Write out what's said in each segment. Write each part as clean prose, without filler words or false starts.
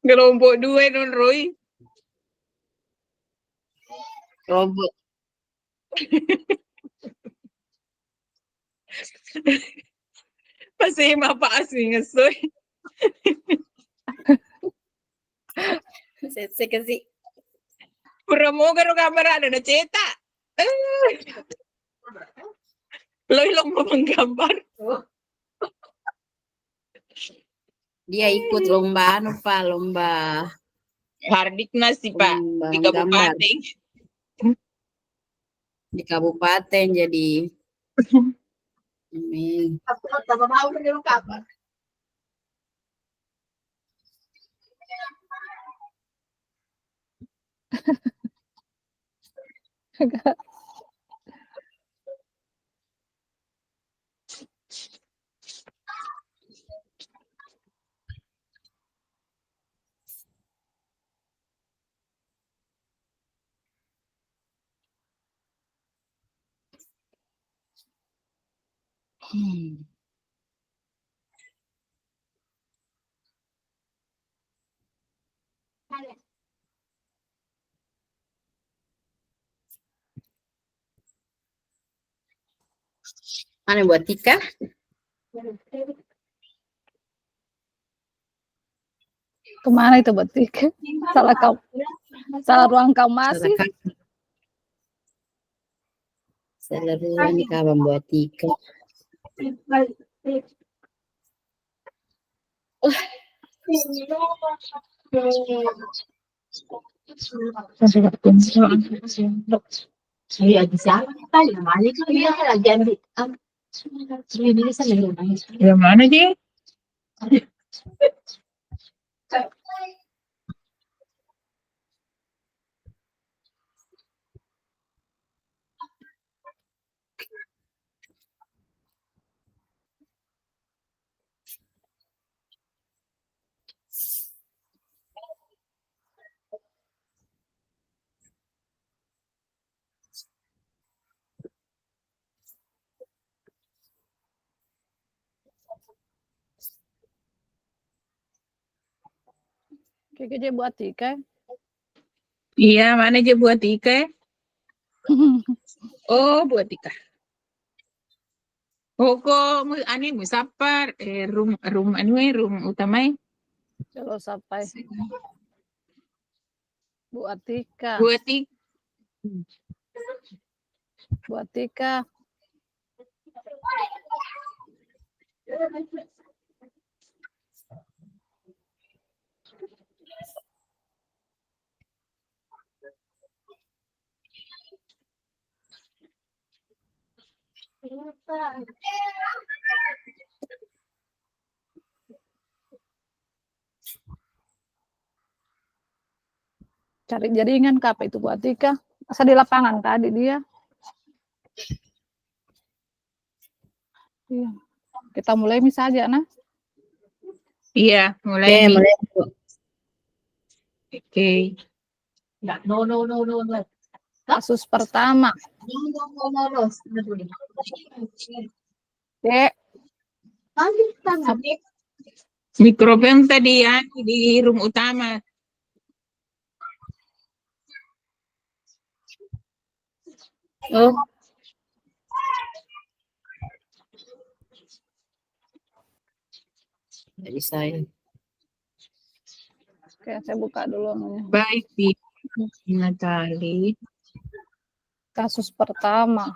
Kelompok dua non Roy. Kelompok. Pasti apa asli ngesoy. Saya kasih. Pura mo karo kamera ada cetak. Lo ilang mo menggambar. Dia ikut lomba lomba Hardiknas sih Pak di gambar. kabupaten. Di kabupaten jadi. Amin. Apa mau menurut kabar? Mana buat Tika? Kemana itu buat Tika? Salah ruang kau masih. Salah ruang ini kawan buat Tika. Iya, di sana kali namanya itu dia lagi ambil. Yang mana dia? Kayak dia buat Tika. Iya, mana aja buat Ika? Oh, buat Ika. Oh, kok ani musafar room utama. Kalau sampai buat Tika. Buat Ika. Buat Tika. Cari jaringan kapan itu buat Tika. Masa di lapangan tadi dia. Iya. Kita mulai saja, nah. Iya, mulai. Mulai. Oke. No. Kasus pertama. No. Dek. Mikrofon tadi ya di room utama. Oh. Dari saya. Oke, saya buka dulu namanya. Baik, Bi. Natali. Kasus pertama.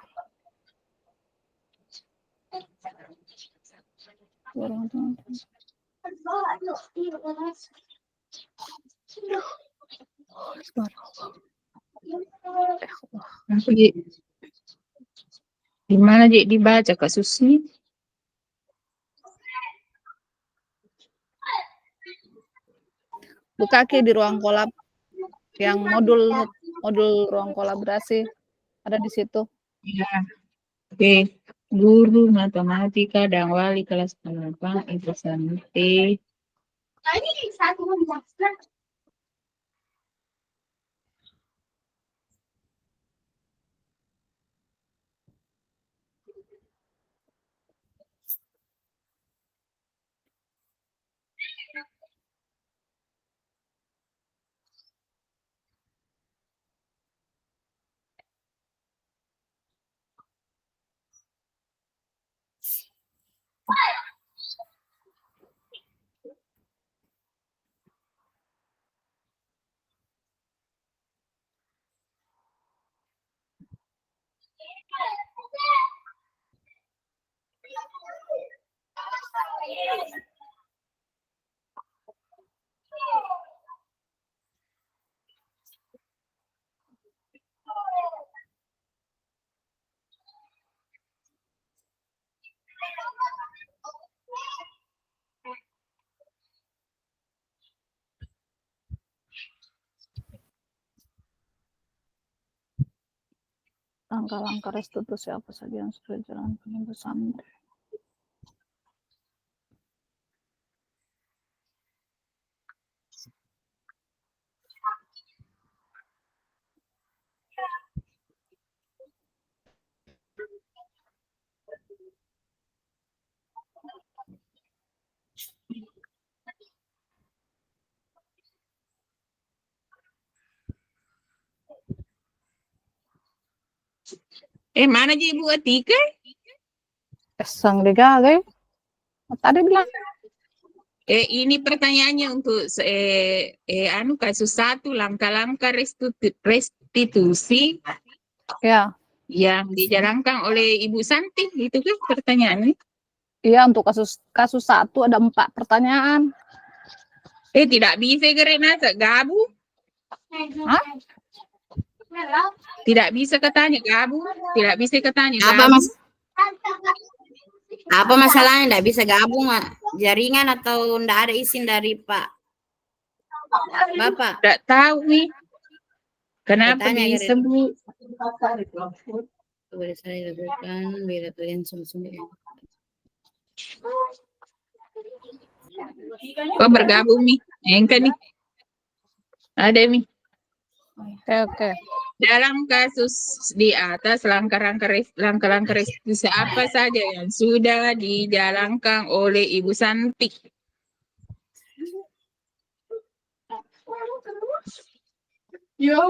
Di mana dibaca kasusnya? Buka Ki di ruang kolab yang modul ruang kolaborasi ada di situ. Ya. Oke. Guru matematika dan wali kelas 8 Ibu Santi. Ini satu menjelaskan. Langkah-langkah restitusi apa saja yang sudah dijalankan bersama. Mana je Ibu Atika? Sang digagai. Tadi bilang Ini pertanyaannya untuk kasus 1, langkah-langkah restitusi ya. yang dijalankan oleh Ibu Santi, itu kan pertanyaannya. Iya, untuk kasus 1 ada 4 pertanyaan. Tidak bisa karena gabung. Hah? Tidak bisa katanya gabung, tidak bisa katanya Apa gabung. mas? Apa masalahnya tidak bisa gabung? Jaringan atau tidak ada izin dari Pak Bapak? Tidak tahu nih. Kenapa Bertanya, bisa Bu? Boleh saya lakukan bila kalian sungguh-sungguh. Kok bergabung nih? Engkau nih. Ada nih. Oke. Dalam kasus di atas langkah-langkah restitusi apa saja yang sudah dijalankan oleh Ibu Santi? Yo.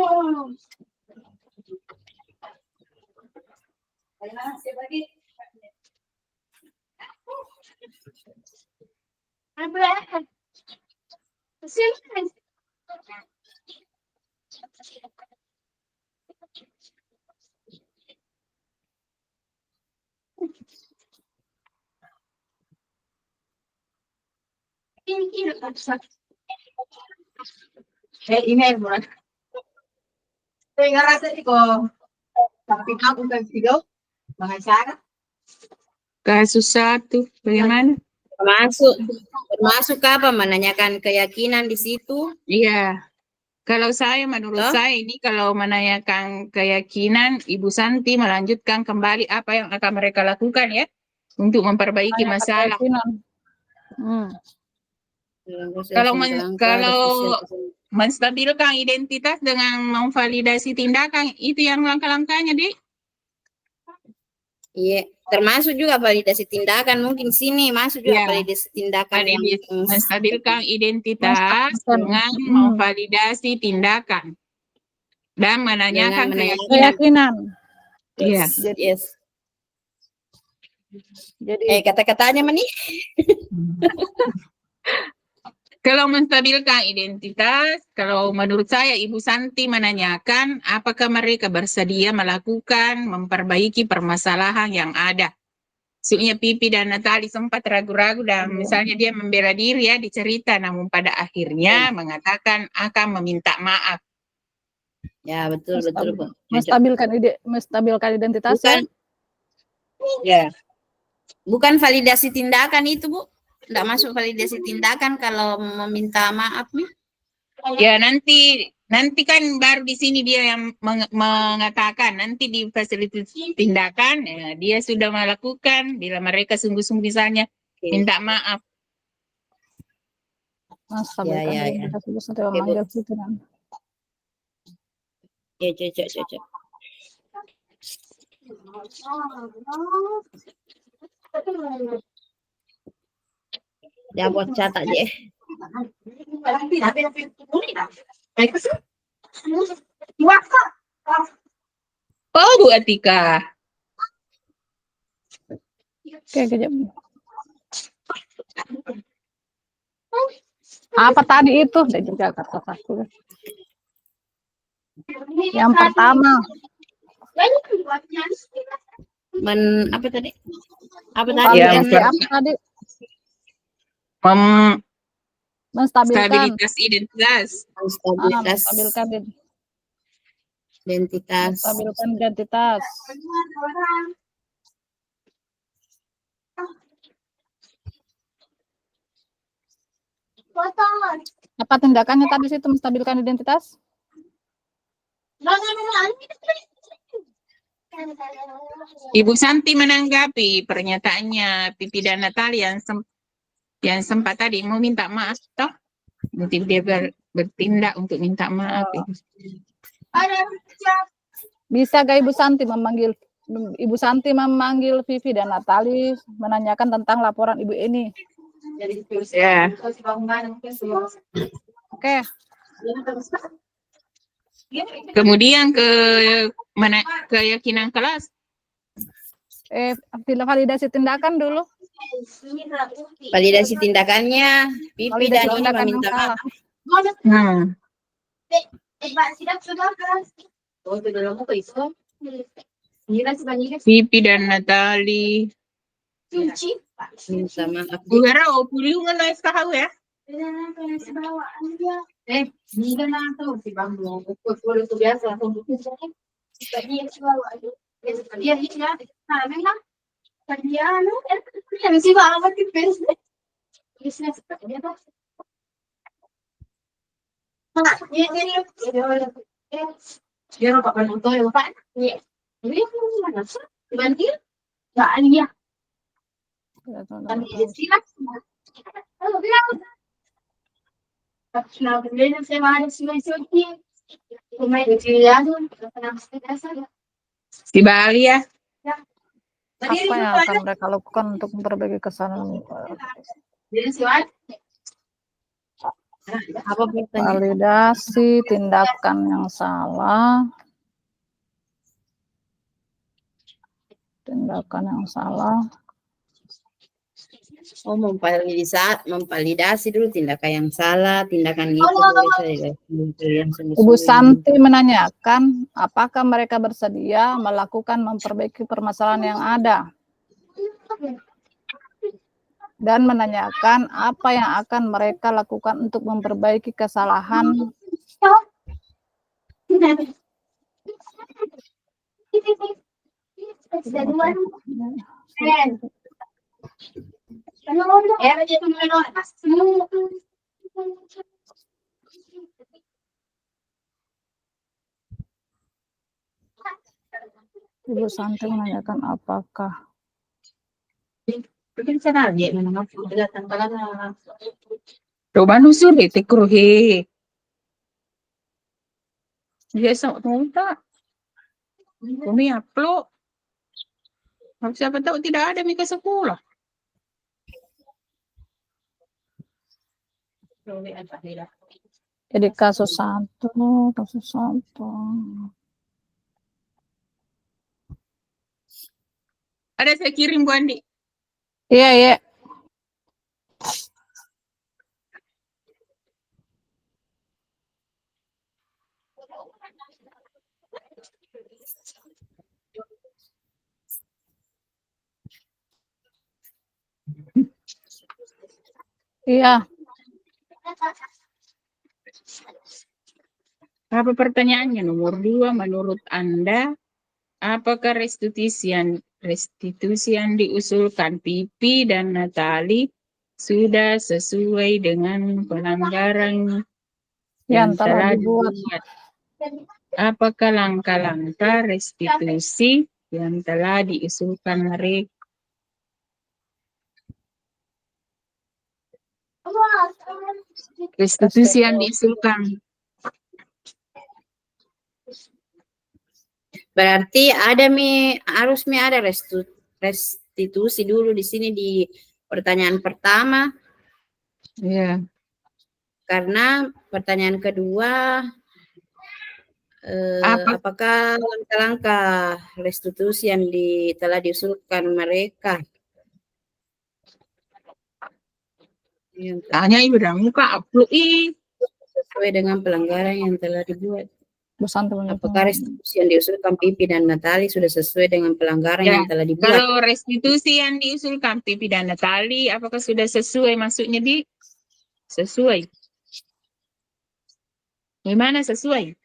Ini buat. Saya ngerasa kok. Tapi aku kan video mengacara. Kasus 1, bagaimana? Termasuk apa menanyakan keyakinan di situ? Iya. Kalau saya, menurut saya ini kalau menanyakan keyakinan, Ibu Santi melanjutkan kembali apa yang akan mereka lakukan ya untuk memperbaiki masalah. Kalau menstabilkan identitas dengan memvalidasi tindakan, itu yang langkah-langkahnya, Dik. Iya, termasuk juga validasi tindakan, mungkin sini masuk juga validasi tindakan yang menstabilkan identitas dengan memvalidasi tindakan dan menanyakan keyakinan. Iya. Yes. Jadi kata-katanya mana nih? Kalau menstabilkan identitas, kalau menurut saya Ibu Santi menanyakan apakah mereka bersedia melakukan memperbaiki permasalahan yang ada. Soalnya Pipi dan Natali sempat ragu-ragu dan misalnya dia membela diri ya dicerita, namun pada akhirnya mengatakan akan meminta maaf. Ya betul. Menstabilkan identitas. Bukan validasi tindakan itu Bu. Tidak masuk validasi tindakan kalau meminta maaf nih. Ya nanti kan baru di sini dia yang mengatakan nanti di fasilitas tindakan ya, dia sudah melakukan bila mereka sungguh-sungguh misalnya minta maaf. Cocok. Ya buat catat aja. Oh Bu Atika. Apa tadi itu? Juga kata-kata. Yang pertama. Apa tadi? Apa tadi? Apa tadi? Menstabilkan. stabilitas identitas. Stabilitas Menstabilkan identitas. menstabilkan identitas. Apa tindakannya tadi situ menstabilkan identitas? Ibu Santi menanggapi pernyataannya Pipi dan Natali yang sempat tadi mau minta maaf toh. Nanti dia bertindak untuk minta maaf. Bisa gak Ibu Santi memanggil Vivi dan Natali menanyakan tentang laporan Ibu Eni. Ya. Oke. Kemudian keyakinan kelas. Validasi tindakan dulu. Validasi tindakannya, Pipi Validasi dan ini tindakan yang meminta salah. maaf. Pipi dan Natali. Minta maaf. Gugara pulungan na iskahau ya. Si Bali ya. Apa yang akan mereka lakukan untuk memperbaiki kesalahan? Apa pertanyaan? Validasi tindakan yang salah. Tindakan yang salah. Oh, memvalidasi dulu tindakan yang salah, tindakan itu boleh saya. Ibu Santi menanyakan apakah mereka bersedia melakukan memperbaiki permasalahan yang ada. Dan menanyakan apa yang akan mereka lakukan untuk memperbaiki kesalahan. Ibu Santi menanyakan apakah Coba nusur deh kruhe. Dia sok tak. Kami upload. Siapa tahu tidak ada Mika sekolah. jadi kasus satu. Ada saya kirim Bu Andi. Iya, iya. Iya. Apa pertanyaannya? Nomor 2, menurut Anda, apakah restitusi yang diusulkan Pipi dan Natali sudah sesuai dengan pelanggaran yang telah dibuat? Apakah langkah-langkah restitusi yang telah diusulkan mereka? Restitusi yang diusulkan. Berarti harus ada restitusi dulu di sini di pertanyaan pertama. Iya. Karena pertanyaan kedua, apakah langkah-langkah restitusi yang telah diusulkan mereka? Tanya ibu dan muka upload sesuai dengan pelanggaran yang telah dibuat. Bu Santi meminta Apakah restitusi yang diusulkan Pipi dan Natali sudah sesuai dengan pelanggaran Ya, yang telah dibuat? kalau restitusi yang diusulkan Pipi dan Natali, apakah sudah sesuai? Maksudnya sesuai. Gimana sesuai?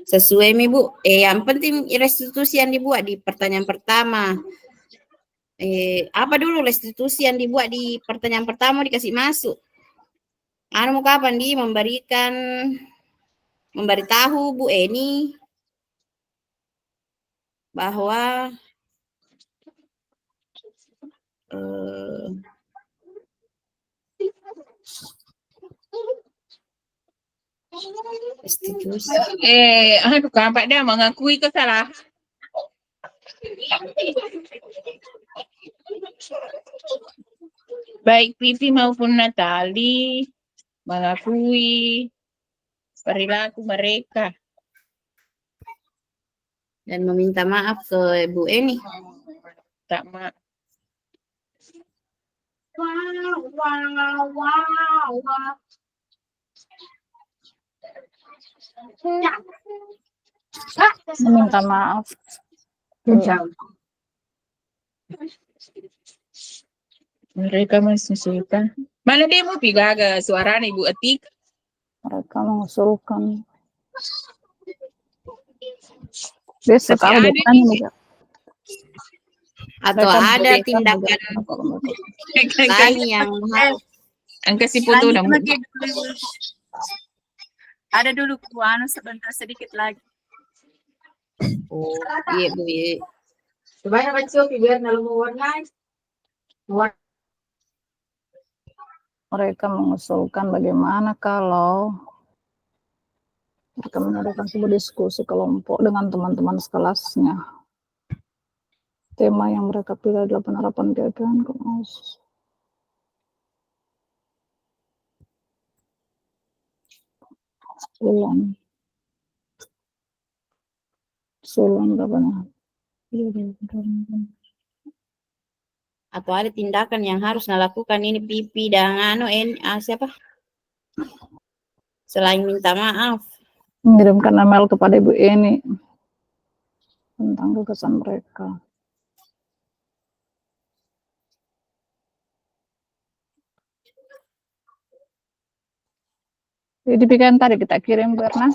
Sesuai Mi Bu. Yang penting restitusi yang dibuat di pertanyaan pertama. Apa dulu restitusi yang dibuat di pertanyaan pertama dikasih masuk? Anu mau kapan di memberitahu Bu Eni bahwa restitusi. Pak dia mengakui kesalahan. Baik Pipi maupun Natali mengakui perilaku mereka Dan meminta maaf ke Bu Eni. tak maaf. meminta maaf. Mereka masih suka. Mana dia mau pigaga suara Ibu Atik? Mereka mengusulkan. Besok Tapi kalau ada depan nih. juga. Atau Mereka ada memberikan tindakan negara- lain yang harus Angka si putu udah mau. Ada dulu Bu Anu sebentar sedikit lagi. iya Bu iya. Sebanyak kecil biar nalu warna. Mereka mengusulkan bagaimana kalau mereka mengadakan sebuah diskusi kelompok dengan teman-teman sekelasnya. Tema yang mereka pilih adalah penerapan kegiatan kemas. Sulan kapan? Atau ada tindakan yang harus dilakukan ini Pipi dan siapa? Selain minta maaf. Mengirimkan email kepada Ibu Eni tentang gagasan mereka. Jadi pikiran tadi kita kirim Bu Erna.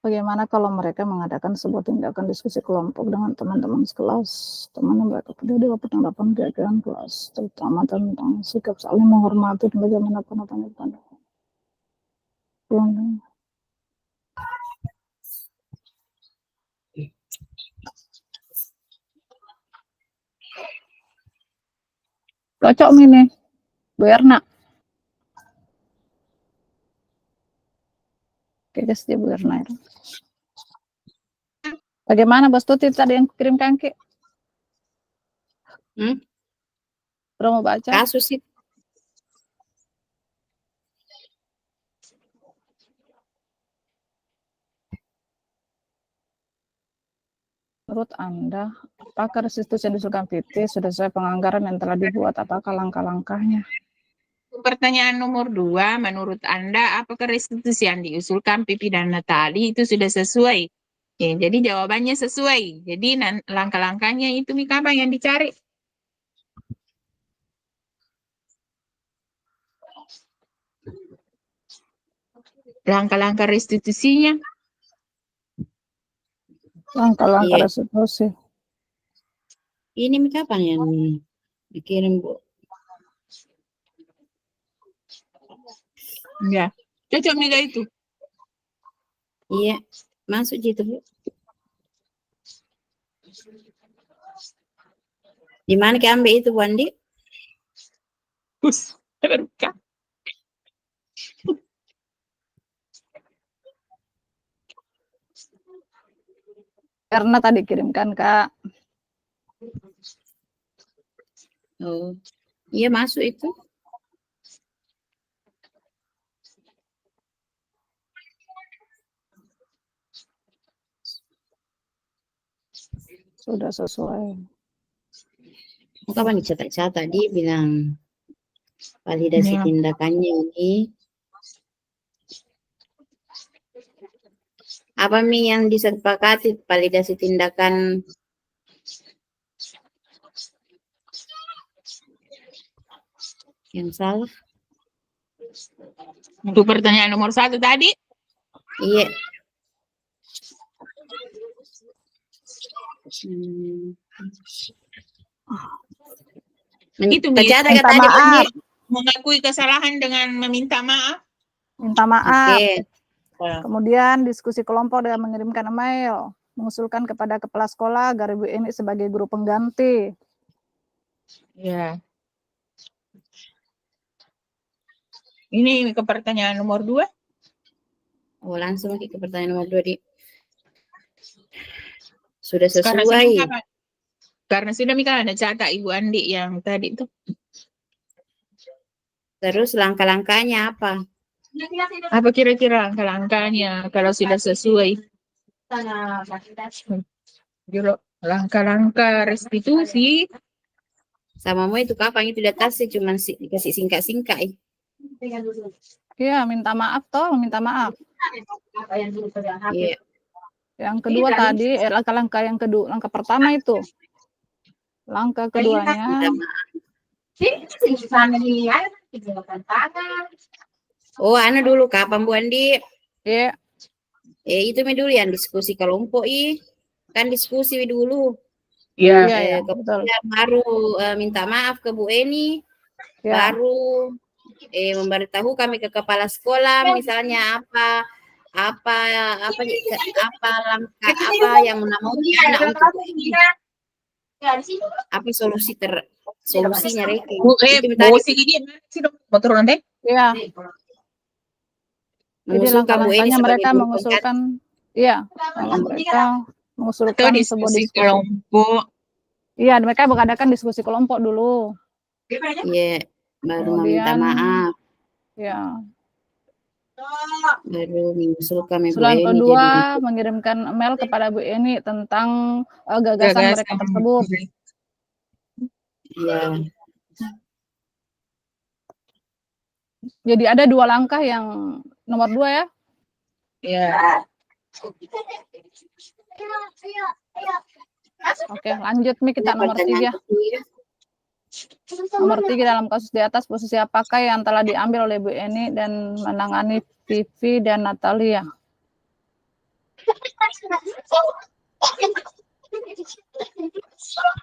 Bagaimana kalau mereka mengadakan sebuah tindakan diskusi kelompok dengan teman-teman sekelas, teman yang mereka peduli dapat penerapan kegiatan kelas, terutama tentang sikap saling menghormati dan bagaimana penerapan. Cocok ini, Bu Erna. Kayaknya sih Bu Erna ya. Bagaimana Bos Tuti tadi yang kirimkan Ki? Udah mau baca? Kasus itu. Menurut Anda, apakah restitusi yang diusulkan PT sudah sesuai penganggaran yang telah dibuat? Apakah langkah-langkahnya? Pertanyaan nomor 2, menurut Anda apakah restitusi yang diusulkan Pipi dan Natali itu sudah sesuai? Ya, jadi jawabannya sesuai. Jadi langkah-langkahnya itu apa yang dicari? Langkah-langkah restitusinya? Langkah-langkah restitusi. Ini kapan yang dikirim Bu? Ya, cocok Mega itu. Iya, masuk gitu Bu. Di mana ambil itu Bu Andi? Terbuka. Karena tadi kirimkan Kak. Oh, iya masuk itu. Sudah sesuai. Kapan dicatat-catat dia bilang validasi Ya. tindakannya ini. Apa Mi yang disepakati validasi tindakan yang salah? Untuk pertanyaan nomor 1 tadi, Iya. Itu, Mi. Tercatat Minta tadi maaf. Andi? mengakui kesalahan dengan meminta maaf. Minta maaf. Oke. Kemudian diskusi kelompok dengan mengirimkan email, mengusulkan kepada kepala sekolah agar Ibu Eni sebagai guru pengganti. Ya. Ini ke pertanyaan nomor 2. Oh, langsung ke pertanyaan nomor 2 di. Sudah Karena sesuai. sudah Mika ada catat Ibu Andi yang tadi itu. Terus langkah-langkahnya apa? Apa kira-kira langkah-langkahnya kalau sudah sesuai? Langkah-langkah restitusi. Sama mau itu kapan itu datanya cuma dikasih singkat-singkat. Iya, minta maaf toh, minta maaf. Iya. Yang kedua tadi, langkah-langkah yang kedua, langkah pertama itu. Langkah keduanya, Oh, dulu kapan Bu Andi? ya, Itu dulu yang diskusi kelompok kan diskusi dulu. Ya. iya, betul. Kemudian baru minta maaf ke Bu Eni, Ya. baru memberitahu kami ke kepala sekolah misalnya apa langkah apa yang menaungi anak untuk apa solusinya Reki. Itu minta motor nanti. Iya. Jadi mengusulkan Bu Eni langkah-langkahnya sebagai mereka guru mengusulkan, iya, mereka Atau mengusulkan sebuah diskusi diskusi. kelompok. Iya, mereka mengadakan diskusi kelompok dulu. Iya, baru meminta Kemudian, maaf, ya, baru mengusulkan Bu usulan Eni kedua jadi mengirimkan email kepada Bu Eni tentang gagasan mereka tersebut. ya. Jadi ada 2 langkah, yang nomor 2 ya. Ya. Oke, lanjut Mi, kita nomor 3. Nomor 3 dalam kasus di atas, posisi apakah yang telah diambil oleh Bu Eni dan menangani Vivi dan Natalia?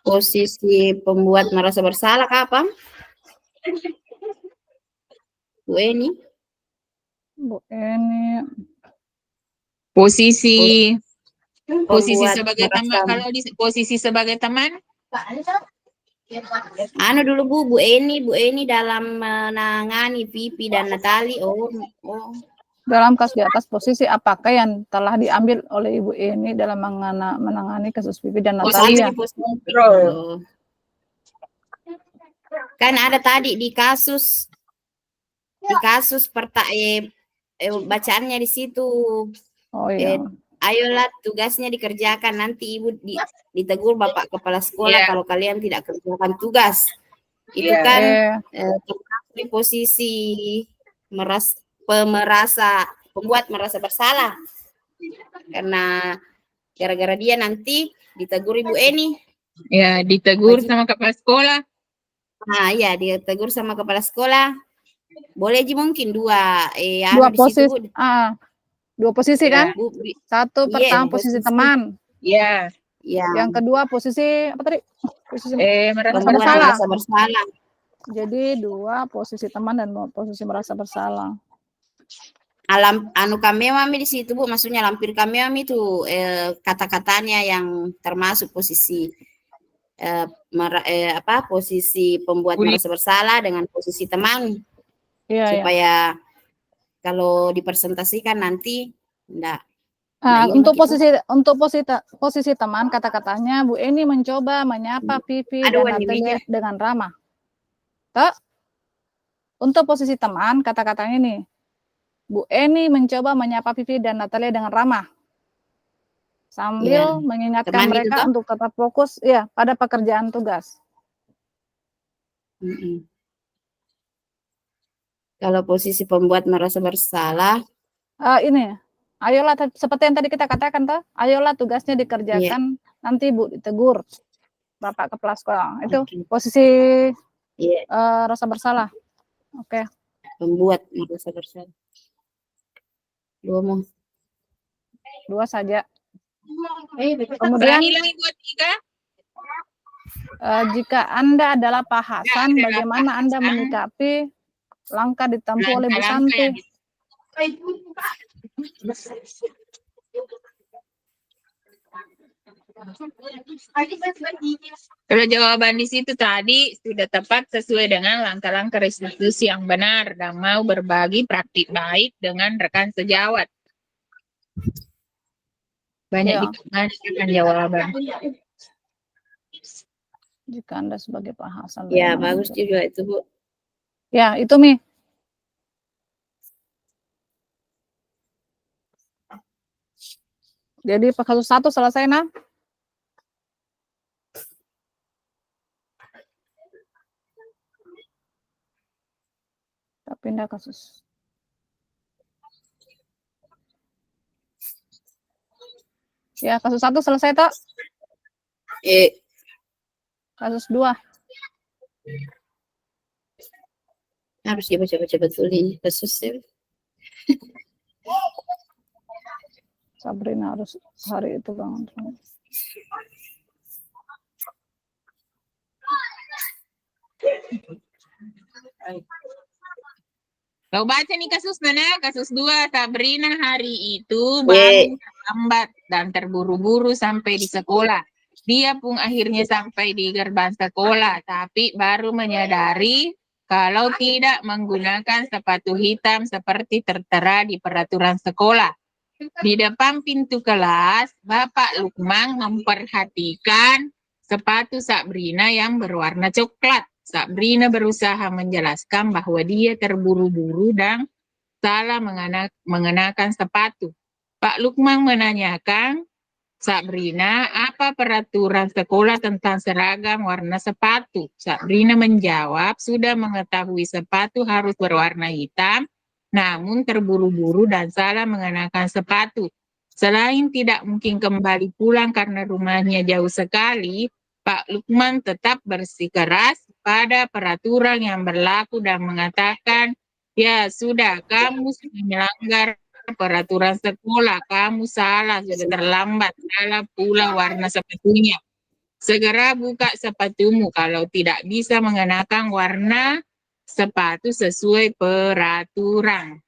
Posisi pembuat merasa bersalah kapan? Bu Eni. Bu Eni. Posisi Pembuat sebagai teman, kalau di posisi sebagai teman, dulu Bu Eni dalam menangani Vivi dan Natali. Oh. Dalam kasus di atas, posisi apakah yang telah diambil oleh Ibu Eni dalam menangani kasus Vivi dan Natalia? Oh. Kan ada tadi di kasus bacaannya di situ. Oh iya. Ayolah tugasnya dikerjakan, nanti Ibu ditegur Bapak Kepala Sekolah kalau kalian tidak kerjakan tugas. Itu kan di posisi pembuat merasa bersalah. Karena gara-gara dia nanti ditegur Ibu Eni. Ya, ditegur sama kepala sekolah. Nah, iya, ditegur sama kepala sekolah. Boleh aja mungkin dua posisi. Dua posisi kan? Satu pertama posisi teman. Iya. Yang kedua posisi apa tadi? Posisi merasa bersalah. Jadi 2 posisi teman dan posisi merasa bersalah. Kami di situ Bu, maksudnya lampir kami itu kata-katanya yang termasuk posisi posisi pembuat merasa bersalah dengan posisi teman. Supaya kalau dipresentasikan nanti enggak. Untuk posisi teman, kata-katanya Bu Eni mencoba menyapa Vivi dan Natalia dengan ramah. Untuk posisi teman, kata-katanya ini, Bu Eni mencoba menyapa Vivi dan Natalia dengan ramah. sambil Iya. mengingatkan Teman itu mereka toh? untuk tetap fokus ya pada pekerjaan tugas. Mm-mm. Kalau posisi pembuat merasa bersalah, Ini, ayolah seperti yang tadi kita katakan toh, ayolah tugasnya iya, dikerjakan, nanti Bu ditegur Bapak kepala sekolah. Itu oke. posisi Iya, rasa bersalah. Oke. pembuat merasa bersalah. Dua saja. Berani Kemudian lagi buat 3. jika Anda adalah Pak Hasan, adalah bagaimana Pak Anda Hasan. menyikapi langkah ditempuh oleh Bu Langkah-langkah Santi? yang Kalau jawaban di situ tadi sudah tepat sesuai dengan langkah-langkah restitusi yang benar dan mau berbagi praktik baik dengan rekan sejawat. Banyak Ya. dikatakan jawaban. Jika Anda sebagai Pak Hasan. Ya, bagaimana bagus menyikapi? juga itu, Bu. Ya, itu Mi. Jadi kasus 1 selesai, nah. Kita pindah kasus. Ya, kasus 1 selesai toh. Kasus 2. Harus dibaca-baca betul ini kasusnya. Sabrina harus hari itu bangun. Kau baca nih kasus mana? Kasus 2, Sabrina hari itu bangun terlambat dan terburu-buru sampai di sekolah. Dia pun akhirnya sampai di gerbang sekolah, tapi baru menyadari kalau tidak menggunakan sepatu hitam seperti tertera di peraturan sekolah. Di depan pintu kelas, Bapak Lukman memperhatikan sepatu Sabrina yang berwarna coklat. Sabrina berusaha menjelaskan bahwa dia terburu-buru dan salah mengenakan sepatu. Pak Lukman menanyakan, Sabrina, apa peraturan sekolah tentang seragam warna sepatu? Sabrina menjawab, sudah mengetahui sepatu harus berwarna hitam, namun terburu-buru dan salah mengenakan sepatu. Selain tidak mungkin kembali pulang karena rumahnya jauh sekali, Pak Lukman tetap bersikeras pada peraturan yang berlaku dan mengatakan, ya sudah, kamu sudah melanggar peraturan sekolah, kamu salah, sudah terlambat, salah pula warna sepatunya. Segera buka sepatumu kalau tidak bisa mengenakan warna sepatu sesuai peraturan.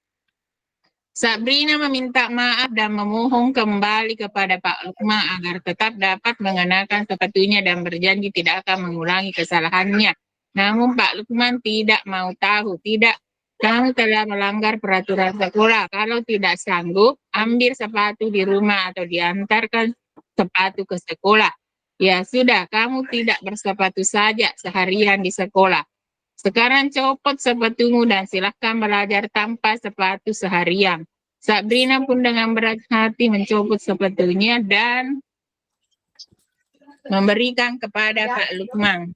Sabrina meminta maaf dan memohon kembali kepada Pak Lukman agar tetap dapat mengenakan sepatunya dan berjanji tidak akan mengulangi kesalahannya. Namun Pak Lukman tidak mau tahu, tidak, kamu telah melanggar peraturan sekolah. Kalau tidak sanggup, ambil sepatu di rumah atau diantarkan sepatu ke sekolah. Ya sudah, kamu tidak bersepatu saja seharian di sekolah. Sekarang copot sepatumu dan silahkan belajar tanpa sepatu seharian. Sabrina pun dengan berat hati mencopot sepatunya dan memberikan kepada Pak Lukman.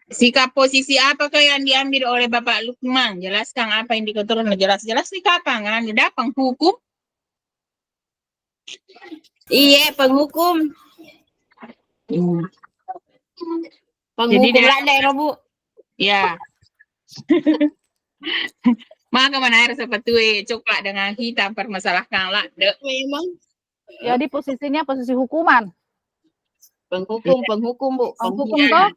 Sikap posisi apakah yang diambil oleh Bapak Lukman? Jelaskan apa yang diketuai. Jelas-jelas sikap kan? Ada penghukum. Iya, penghukum. Jadi Penghukum landai, Bu. Ya. Maka mana air sepatu coklat dengan hitam permasalahkan lah. Memang. Jadi posisinya posisi hukuman. Penghukum, Bu. Penghukum toh?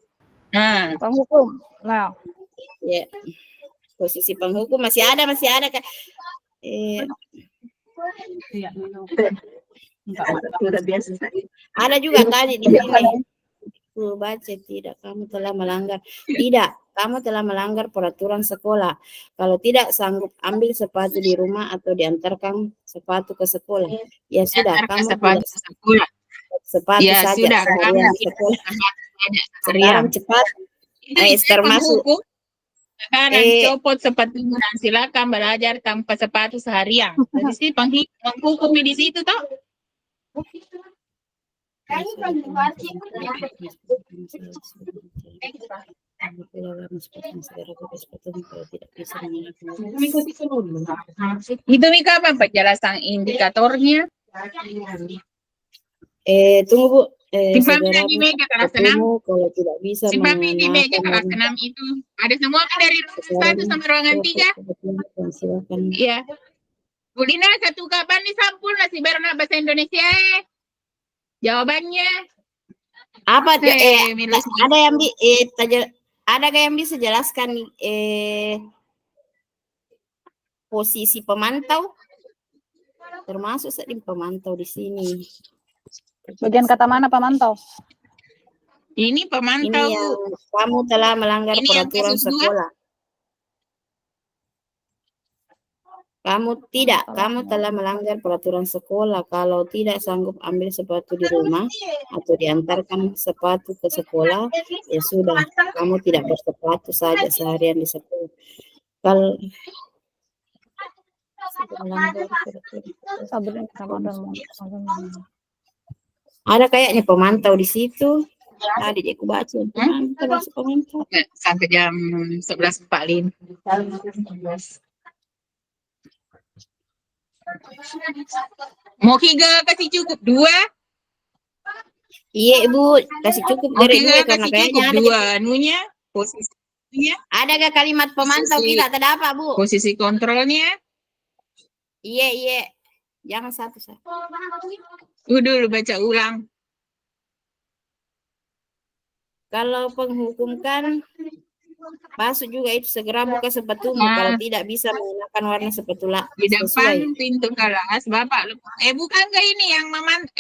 Penghukum. Nah. Ya. Posisi penghukum masih ada Kak. Ada juga tadi di sini. Aku baca, tidak, kamu telah melanggar. Tidak, kamu telah melanggar peraturan sekolah. Kalau tidak sanggup, ambil sepatu di rumah atau diantarkan sepatu ke sekolah. Ya sudah, kamu sepatu ke sekolah. Sepatu Ya saja sudah, seharian kamu di sekolah. sekarang Sekarang cepat, termasuk Kanan, Eh, copot sepatumu dan silakan belajar tanpa sepatu seharian. Jadi sih menghukumi di situ toh. Itu Mika apa penjelasan indikatornya? Tunggu Bu. Simpamnya Segera di meja kelas 6. bertemu kalau tidak bisa Simpamnya di meja mengenakan kelas warna 6 itu. Ada semua kan dari ruangan 1 sampai ruangan 3? silakan. Iya. Bu Lina, satu kapan nih sampul nasi berna bahasa Indonesia? Jawabannya. Apa Milus. ada yang ada gak yang bisa jelaskan posisi pemantau? Termasuk di pemantau di sini. Bagian kata mana pemantau? Ini Ini pemantau. yang kamu telah melanggar Ini yang peraturan kasus 2. sekolah. Kamu telah melanggar peraturan sekolah. Kalau tidak sanggup ambil sepatu di rumah atau diantarkan sepatu ke sekolah, ya sudah, kamu tidak bersepatu saja seharian di sekolah. Kalau melanggar peraturan. Sabrina Ramadan mau. Ada kayaknya pemantau di situ. Tadi aku baca pemantau. Sampai jam 11.45. Mau Kiga kasih cukup 2? Iya Ibu, kasih cukup dari Kiga dua karena kasih kayaknya cukup ada 2 anunya, posisinya, ada gak kalimat pemantau Posisi- tidak terdapat Bu? posisi kontrolnya. Iya. Jangan satu. Dulu baca ulang. Kalau penghukumkan masuk juga itu segera buka sepatumu kalau tidak bisa menggunakan warna sepatu Di depan sesuai. pintu kelas, Bapak. Bukan nggak ini yang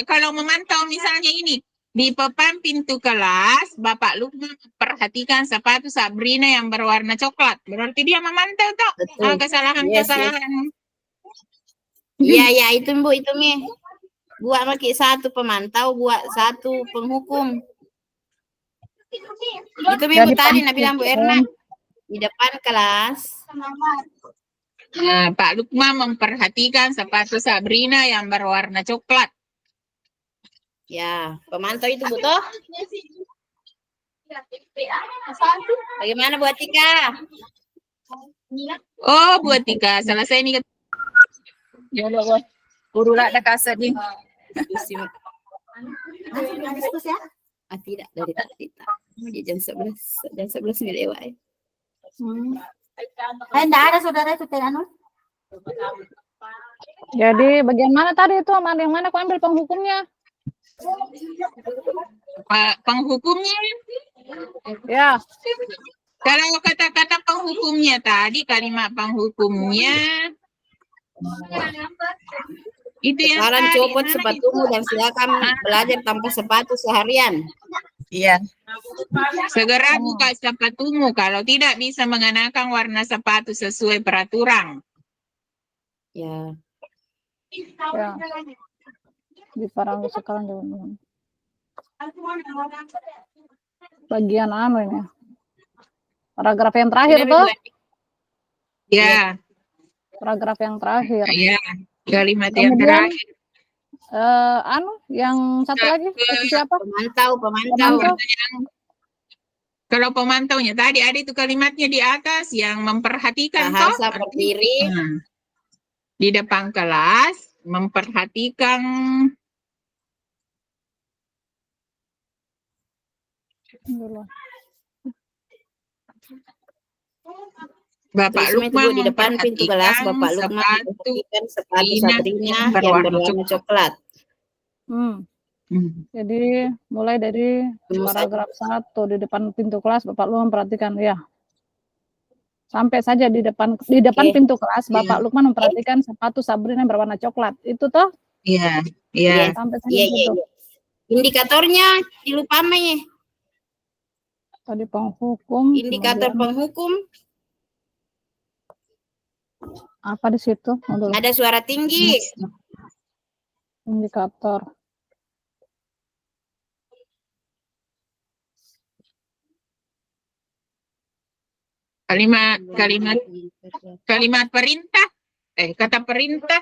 kalau memantau misalnya ini. Di depan pintu kelas, Bapak Lukman memperhatikan sepatu Sabrina yang berwarna coklat. Berarti dia memantau toh. Betul. Kesalahan-kesalahan. Iya, itu Bu, itu Mi. Buat pakai satu pemantau, buat satu penghukum. Itu Mi Bu tadi Nabi Bu Erna. Di depan kelas. Pak Lukman memperhatikan sepatu Sabrina yang berwarna coklat. Ya, pemantau itu Bu toh. Bagaimana buat Tika? Oh, buat Tika. Selesai nih. Ya Allah, urulah ada kaset nih. Tidak, dari tadi. Jam 11 nih lewat. Enggak ada saudara itu anu. Jadi bagian mana tadi itu? Yang mana aku ambil penghukumnya? Penghukumnya? Ya. Kalau kata-kata penghukumnya tadi, kalimat penghukumnya itu yang sekarang tadi, copot sepatumu dan silakan belajar tanpa sepatu seharian. Iya. Segera buka sepatumu kalau tidak bisa mengenakan warna sepatu sesuai peraturan. Ya. Di parang sekarang jangan. Bagian anu ini. Paragraf yang terakhir tuh. Ya. Paragraf yang terakhir. Iya. Kalimat yang terakhir. Yang satu lagi siapa? Pemantau. Kalau pemantaunya tadi ada itu kalimatnya di atas yang memperhatikan bahasa berdiri di depan kelas, memperhatikan Bapak Lukman di depan pintu kelas, Bapak Lukman memperhatikan sepatu Sabrina yang berwarna coklat. Jadi mulai dari paragraf 1 di depan pintu kelas, Bapak Lukman memperhatikan ya. Sampai saja di depan pintu kelas, Bapak Lukman memperhatikan sepatu Sabrina yang berwarna coklat. Itu toh? Iya. Sampai saja gitu. Indikatornya dilupame. Tadi penghukum. Indikator penghukum. Apa di situ? Ada suara tinggi. Indikator. Kalimat perintah. Kata perintah.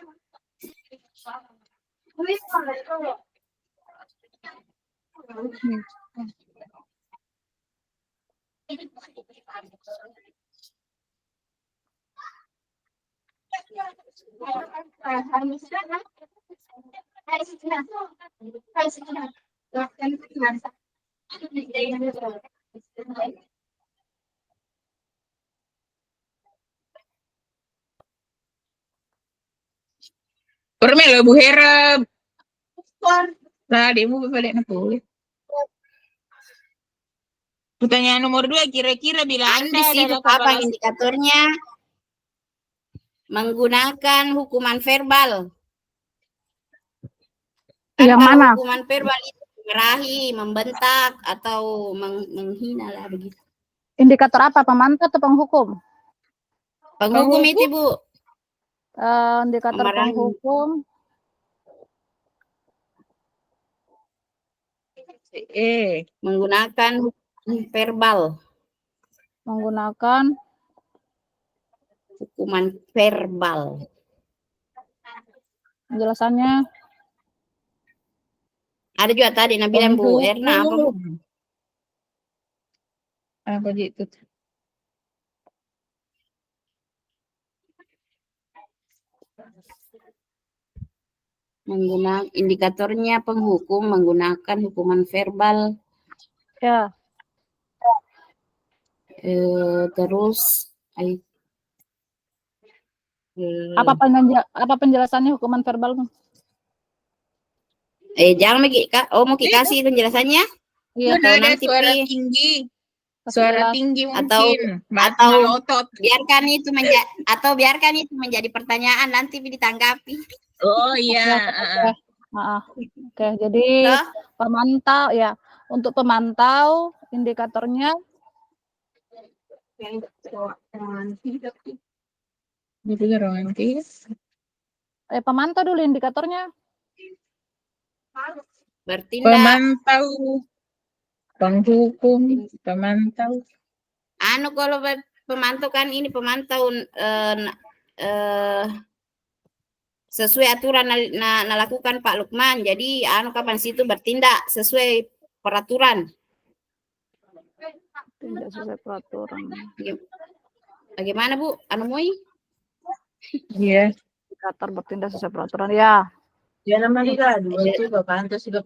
Permelo Bu Hera. Tadi mau balik aku. Pertanyaan nomor 2, kira-kira bila Di Anda situ adalah apa kepala indikatornya? Menggunakan hukuman verbal. Kan Yang kalau mana? hukuman verbal itu memarahi, membentak, atau menghina lah begitu. Indikator apa? Pemantau atau penghukum? Penghukum itu Bu. Indikator Memarahi. penghukum. Menggunakan hukuman verbal. Menggunakan Hukuman verbal. penjelasannya. Ada juga tadi Nabila Bu Erna apa Bu? Apa gitu? Menggunakan indikatornya penghukum menggunakan hukuman verbal. Ya. Terus Apa penjelasannya hukuman verbal? jangan Kak. Oh, mau kasih penjelasannya? Iya. Atau Ada nanti suara tinggi. Suara tinggi mungkin. Atau otot. biarkan itu menjadi pertanyaan nanti ditanggapi. Oh iya. Oke, jadi pemantau ya. Untuk pemantau indikatornya pemantau dulu indikatornya. Bertindak. Pemantau. Penghukum, pemantau. Kalau pemantau kan ini pemantau sesuai aturan lakukan Pak Lukman. Jadi kapan situ bertindak sesuai peraturan. Tidak sesuai peraturan. Bagaimana Bu? Moi? Iya. Indikator bertindak sesuai peraturan ya. Ya namanya juga pantau sudah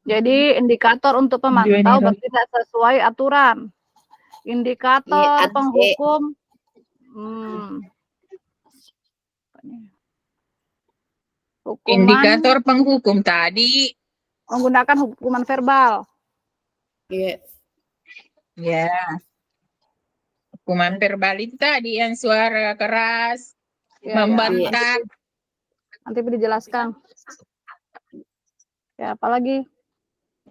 Jadi indikator untuk pemantau bertindak sesuai aturan. Indikator penghukum indikator penghukum tadi menggunakan hukuman verbal. Iya. Ya. Hukuman verbal itu tadi yang suara keras, membentak. Nanti dijelaskan. Ya, apalagi?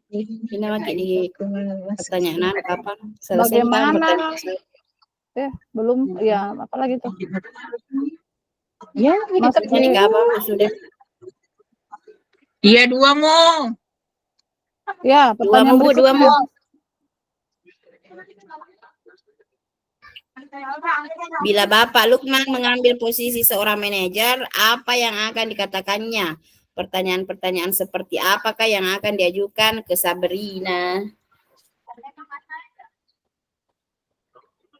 Ini lagi di pertanyaan kapan? Bagaimana? Belum. Ya, apalagi tuh? Ya, ini kapan sudah? Iya, 2 mau. Ya, pertanyaan Bu, 2 mau. Bila Bapak Lukman mengambil posisi seorang manajer, apa yang akan dikatakannya? Pertanyaan-pertanyaan seperti apakah yang akan diajukan ke Sabrina?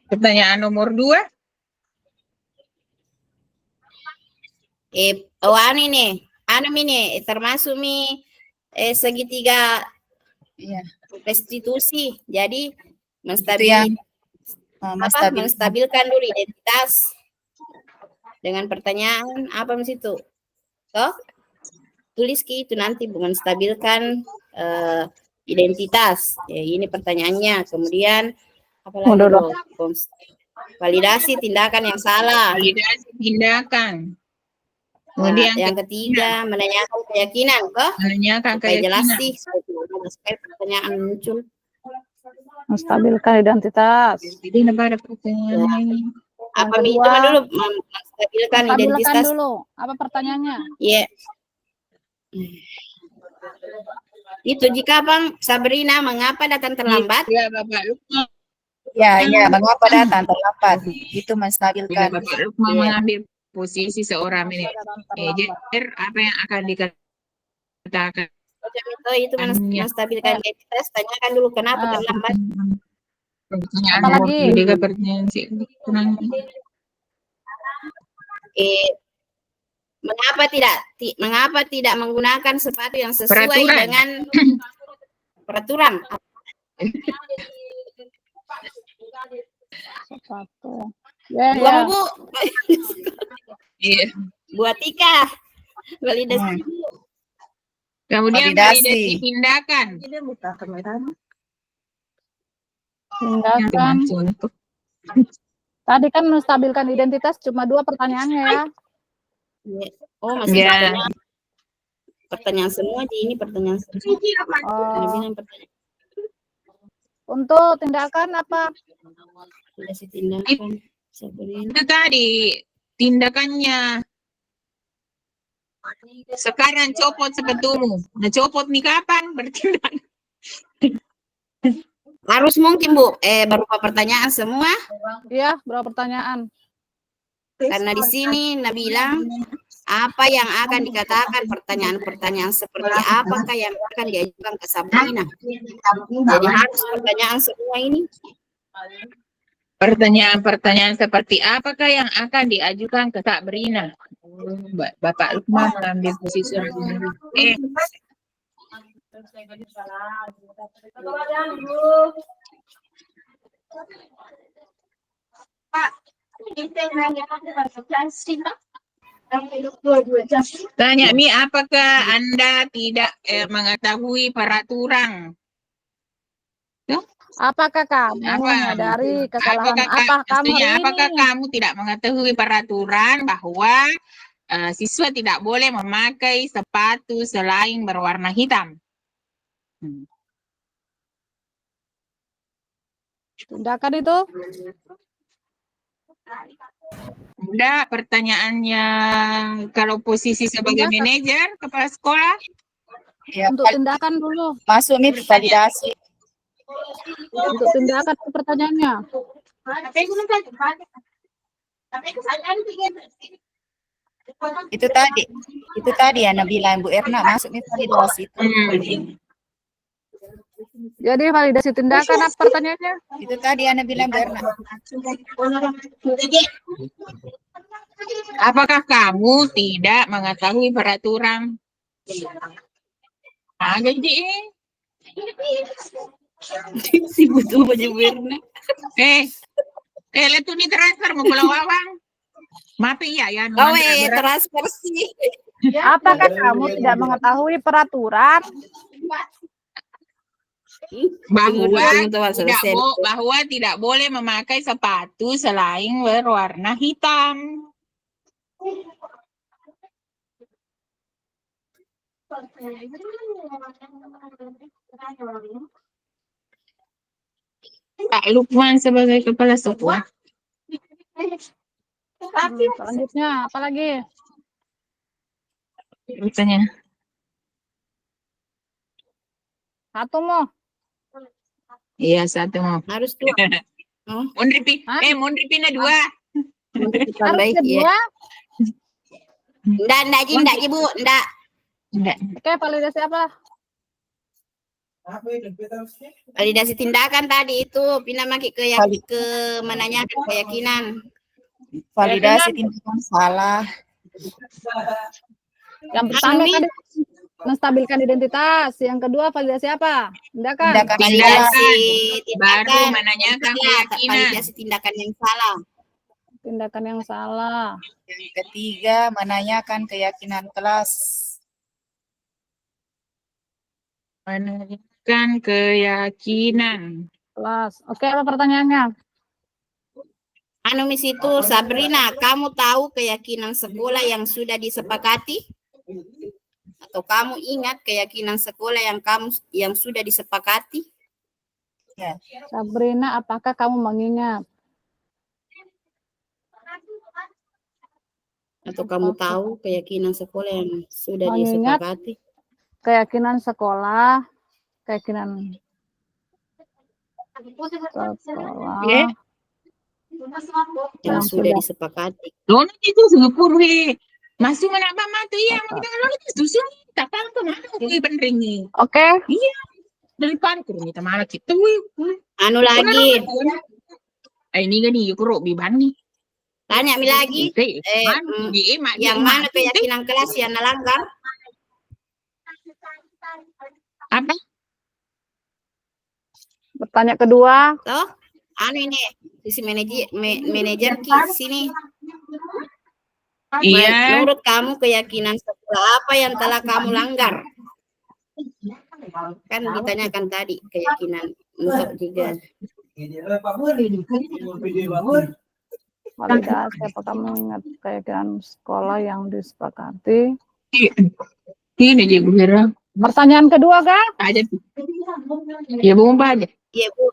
Pertanyaan nomor 2. Ini termasuk segitiga restitusi. Jadi menstabilkan dulu identitas dengan pertanyaan apa di situ. Tulis itu nanti menstabilkan identitas. Ya, ini pertanyaannya. Kemudian apa lagi? Validasi tindakan yang salah. Validasi tindakan. Kemudian yang ketiga menanyakan keyakinan, menanyakan keyakinan. Supaya pertanyaan muncul. Menstabilkan identitas. Jadi ada pertanyaan ini. Apa itu dulu menstabilkan identitas dulu. Apa pertanyaannya? Iya. Itu jika Bang Sabrina mengapa datang terlambat? Ya, Bapak Lukman. Ya, ya, mengapa datang terlambat? Itu Bila menstabilkan. Bapak Lukman Iya. mengambil posisi seorang Datang terlambat. manajer, apa yang akan dikatakan? Itu Iya. menstabilkan identitas. Tanyakan dulu kenapa Ah, terlambat. Pertanyaan Apalagi? juga pertanyaan sih. Mengapa tidak menggunakan sepatu yang sesuai Peraturan. dengan peraturan? Sepatu. Ya, Dua ya. Bu. Iya. Buat Tika. Validasi. Kemudian Validasi. validasi tindakan. Tindakan. Tadi kan menstabilkan identitas cuma 2 pertanyaannya ya. Oh, masih Ya. pertanyaan semua. Ini pertanyaan semua. Oh, Bilang pertanyaan. untuk tindakan apa? Validasi tindakan. Itu tadi tindakannya. Sekarang copot sepatumu. Nah, copot nih kapan? Bertindak. Harus mungkin Bu, berupa pertanyaan semua. Iya, berapa pertanyaan? Karena di sini Nabila, apa yang akan dikatakan pertanyaan-pertanyaan seperti apakah yang akan diajukan ke Sabrina? Jadi harus pertanyaan semua ini. Pertanyaan-pertanyaan seperti apakah yang akan diajukan ke Sabrina? Bapak Lukman ambil posisi Tanya Mi, apakah Anda tidak mengetahui peraturan? Apakah kamu Apa? menyadari kesalahan Apakah kamu hari apakah ini? kamu tidak mengetahui peraturan bahwa siswa tidak boleh memakai sepatu selain berwarna hitam? Tindakan itu? Enggak, pertanyaannya kalau posisi sebagai Tindakan. manajer kepala sekolah. Ya, Untuk tindakan dulu. masuk nih validasi. Untuk tindakan itu pertanyaannya. Itu tadi ya Nabila Bu Erna masuk nih validasi. Jadi validasi tindakan apa pertanyaannya? Itu tadi Ana bilang Bu Erna. Apakah kamu tidak mengetahui peraturan? Jadi Si butuh baju Berna. lihat tuh nih transfer mau pulau Wawang. Mapi ya. Oh, transfer sih. Apakah kamu tidak mengetahui peraturan? Bahwa tidak boleh memakai sepatu selain berwarna hitam. Pak Lukman sebagai kepala sekolah. Selanjutnya apa lagi? Misalnya. Satu mau. Iya, satu mau. Harus 2. Mondripina 2. Harus kedua. Enggak, Bu. Enggak. Oke, validasi apa? Validasi tindakan tadi itu pindah maki ke menanyakan keyakinan. Validasi tindakan salah. Yang pertama tadi menstabilkan identitas, yang kedua validasi apa? Tindakan. Validasi tindakan baru menanyakan keyakinan. Validasi tindakan yang salah. Tindakan yang salah. Yang ketiga menanyakan keyakinan kelas. Menanyakan keyakinan kelas. Oke, apa pertanyaannya? Mis itu Sabrina, kamu tahu keyakinan sekolah yang sudah disepakati? Atau kamu ingat keyakinan sekolah yang sudah disepakati? Ya. Sabrina, apakah kamu mengingat? Atau kamu tahu keyakinan sekolah yang sudah mengingat disepakati? Keyakinan sekolah, keyakinan sekolah Ya. yang yang sudah sudah disepakati. Lo nanti itu syukur he. Masuk mana apa mati ya, sepakat. kita kalau itu susun tak paham kemana gue beneringi. Oke, Iya, daripada kurang kita malah kita wih. Anu lagi, Ini kan nih kurang biban nih. tanya mi lagi. Yang mana keyakinan kelas yang melanggar? Apa? bertanya kedua. Toh, anu ini sisi manajer sini. Iya. Menurut kamu keyakinan sekolah apa yang telah kamu langgar? Kan ditanyakan tadi keyakinan untuk juga. Validasi apakah mengingat keyakinan sekolah yang disepakati. Ini dia Bu Hera. Pertanyaan kedua kan? Aja. Ya Bu aja. Iya Bu.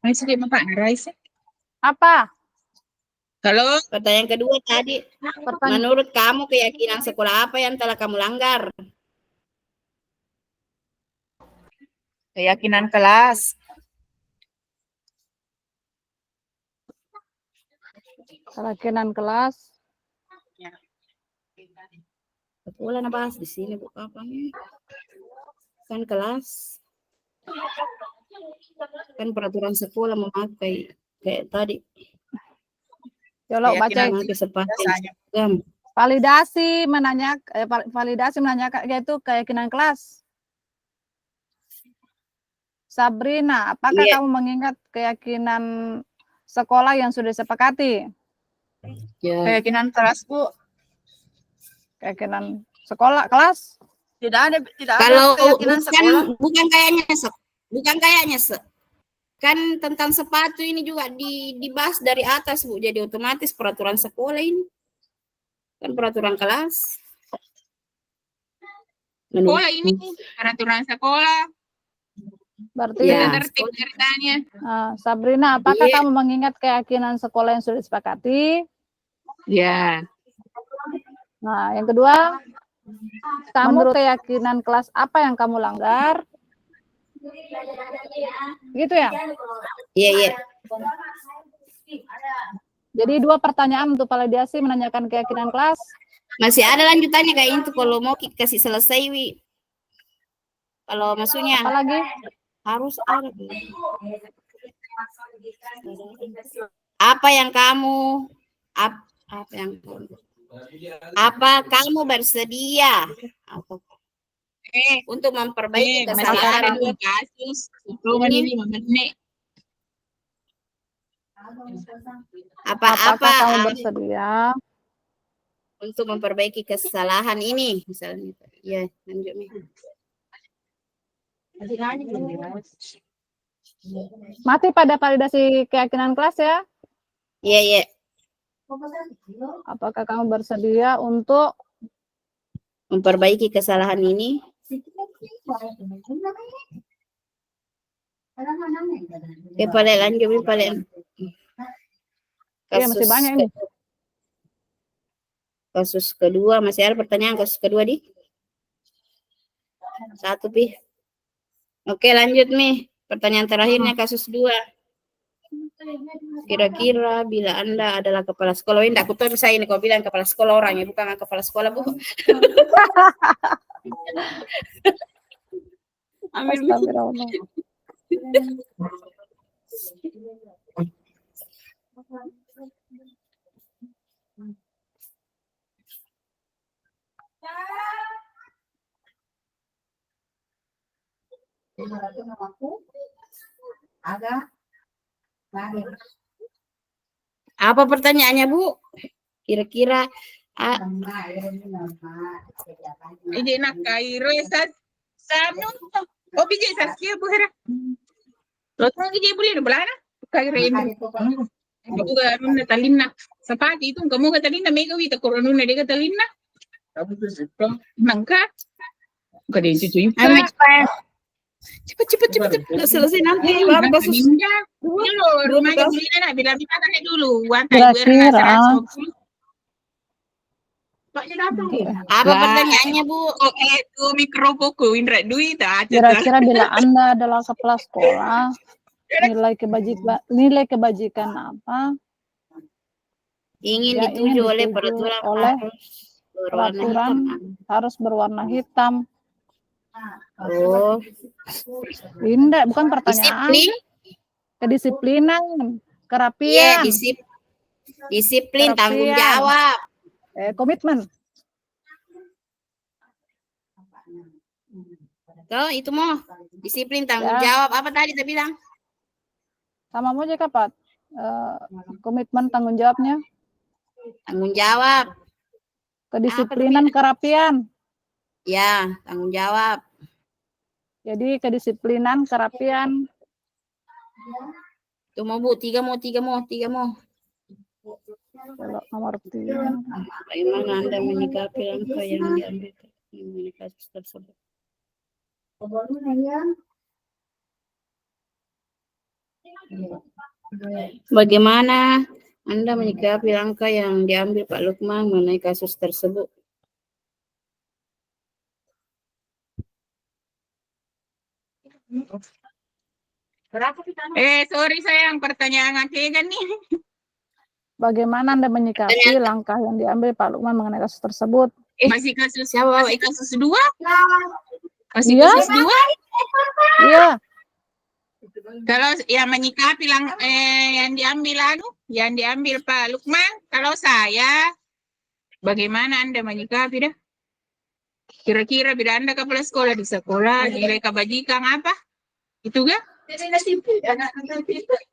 Ayo sedih Pak Rais. Apa? Kalau Pertanyaan kedua tadi, menurut kamu keyakinan sekolah apa yang telah kamu langgar? Keyakinan kelas. Keyakinan kelas. Sekolah bahas di sini Bu apa nih? Kan kelas. Kan peraturan sekolah memakai kayak tadi. Coba baca. Memakai sepatu. Validasi menanyakan yaitu keyakinan kelas. Sabrina, apakah Iya. kamu mengingat keyakinan sekolah yang sudah disepakati? Ya. Keyakinan kelas Bu. Keyakinan sekolah kelas? Tidak ada Kalau keyakinan sekolah. bukan kayaknya kan tentang sepatu ini juga dibahas dari atas Bu, jadi otomatis peraturan sekolah ini kan peraturan kelas. sekolah ini peraturan sekolah. Berarti Ya. Tertib ceritanya. Sabrina, apakah Iya. kamu mengingat keyakinan sekolah yang sudah disepakati? Ya. Nah, yang kedua, menurut keyakinan kelas apa yang kamu langgar? Gitu ya? Iya. Jadi 2 pertanyaan untuk validasi menanyakan keyakinan kelas. Masih ada lanjutannya kayak itu kalau mau kasih selesai Wi. Kalau maksudnya Apa lagi? harus ada. Apa yang kamu apa kamu bersedia untuk memperbaiki Masih kesalahan? ada 2 kasus. 10 menit 5 menit. Apakah kamu Apa bersedia untuk memperbaiki kesalahan ini misalnya? Ya, lanjut nih. mati pada validasi keyakinan kelas ya? Iya. Apakah kamu bersedia untuk Memperbaiki kesalahan ini. Paling lanjut paling. Iya, masih banyak ini. Kasus kedua, masih ada pertanyaan kasus kedua di? 1 Pi. Oke, lanjut Mi. Pertanyaan terakhirnya kasus 2. Kira-kira bila Anda adalah kepala sekolah, ini aku tahu saya ini kau bilang kepala sekolah orangnya, bukan kepala sekolah Bu. Ambil Mi. Astagfirullah. Apa pertanyaannya Bu? Kira-kira Ije nak kairo esas sanu. Oh bije Saskia Bu Hera. Lotong ije boleh na belana. Kairo ini. Aku ga nuna talina. Sapati itu kamu ga talina mega wi ta koronuna de ga talina. Nangka. Ga de cucu ipa. Cepet. Nggak selesai nanti baru kasus. Dulu rumahnya beli na bila kita tanya dulu. Kira-kira. Apa pertanyaannya Bu? Itu mikrofoko Indra duit aja. Kira-kira bila Anda adalah kepala sekolah, nilai kebajikan apa Ingin yang ingin dituju oleh dituju peraturan oleh berwarna peraturan hitam. harus berwarna hitam. Oh, Tidak, bukan pertanyaan. disiplin. Kedisiplinan, Iya, kerapian, disiplin, tanggung Kerapian. jawab. komitmen. Tuh, itu mau disiplin, tanggung Ya. jawab. Apa tadi saya bilang? Sama aja kapat. Komitmen, tanggung jawabnya. Tanggung jawab. Kedisiplinan, kerapian. Ya, tanggung jawab. Jadi kedisiplinan, kerapian. Itu mau Bu, tiga mau. Kalau nomor 3. Bagaimana Anda menyikapi langkah yang diambil komunikasi tersebut? Bagaimana Anda menyikapi langkah yang diambil Pak Lukman mengenai kasus tersebut? Sorry sayang, pertanyaan ketiga nih. Bagaimana Anda menyikapi langkah yang diambil Pak Lukman mengenai kasus tersebut? Masih kasus 2? Masih Iya. kasus 2? Iya. Kalau yang menyikapi yang diambil Pak Lukman, kalau saya, bagaimana Anda menyikapi dah? Kira-kira bila Anda kepala sekolah di sekolah, nilai kebajikan apa? Itu gak?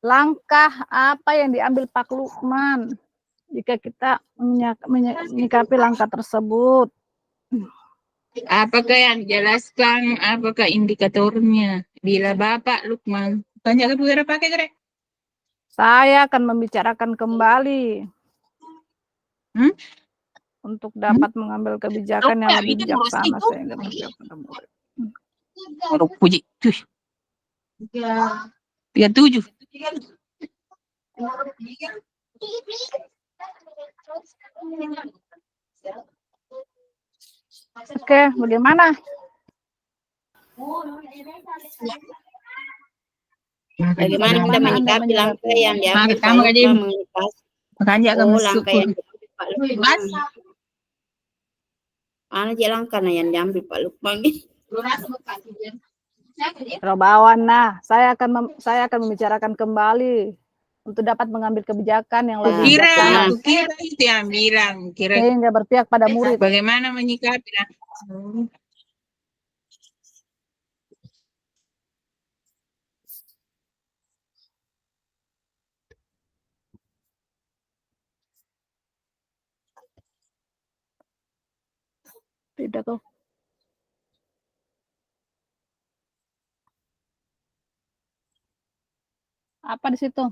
Langkah apa yang diambil Pak Lukman jika kita menyikapi langkah tersebut? Apakah yang dijelaskan? Apakah indikatornya? Bila Bapak Lukman, banyak kebutuhan pakai kere? Saya akan membicarakan kembali untuk dapat mengambil kebijakan yang lebih bijaksana sehingga berpihak pada murid. Puji. 37. Oke, bagaimana? Bagaimana Anda menyikapi langkah yang diambil Pak Lukman mengenai kasus? Makanya akan Langkah yang diambil Pak Lukman. Mana aja langkah yang diambil Pak Lukman? Robawan, nah, saya akan membicarakan kembali untuk dapat mengambil kebijakan yang lebih bijaksana Kira itu yang bilang. sehingga berpihak pada murid. Bagaimana menyikapi? Tidak tuh. Apa di situ?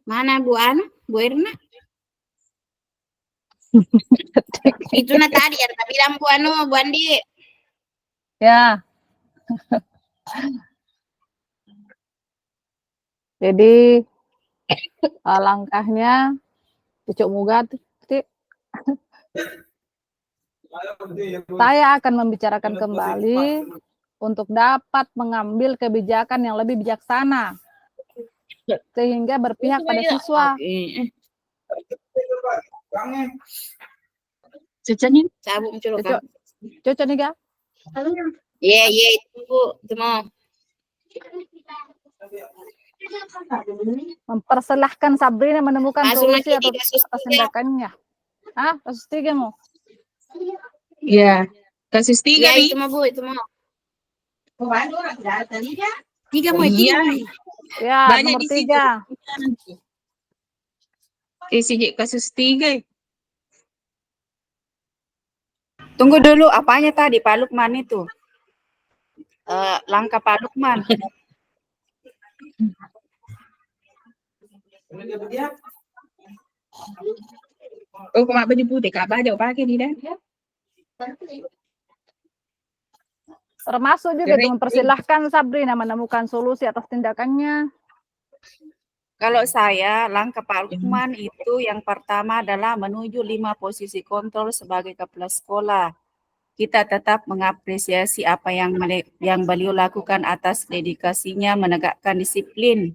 Mana Bu Ana? Bu Erna? Itu nah tadi ya, tapi bilang Bu Andi. Ya. Jadi langkahnya cucuk mugat. Saya akan membicarakan kembali untuk dapat mengambil kebijakan yang lebih bijaksana sehingga berpihak pada siswa. Cocok nih, Kak? Iya, itu Bu, itu mau. Mempersilahkan Sabrina menemukan solusi atas tindakannya. Kasus 3 mau? Ya, kasus 3 nih. Itu mau Bu, itu mau. 3 mau, iya. Ya, Banyak nomor di situ. 3. Kasus 3. Tunggu dulu, apanya tadi Pak Lukman itu? Langkah Pak Lukman. Kok baju putih Kak Bada pakai tidak? Termasuk juga mempersilahkan Sabrina menemukan solusi atas tindakannya. Kalau saya, langkah Pak Lukman itu yang pertama adalah menuju 5 posisi kontrol sebagai kepala sekolah. Kita tetap mengapresiasi apa yang beliau lakukan atas dedikasinya menegakkan disiplin.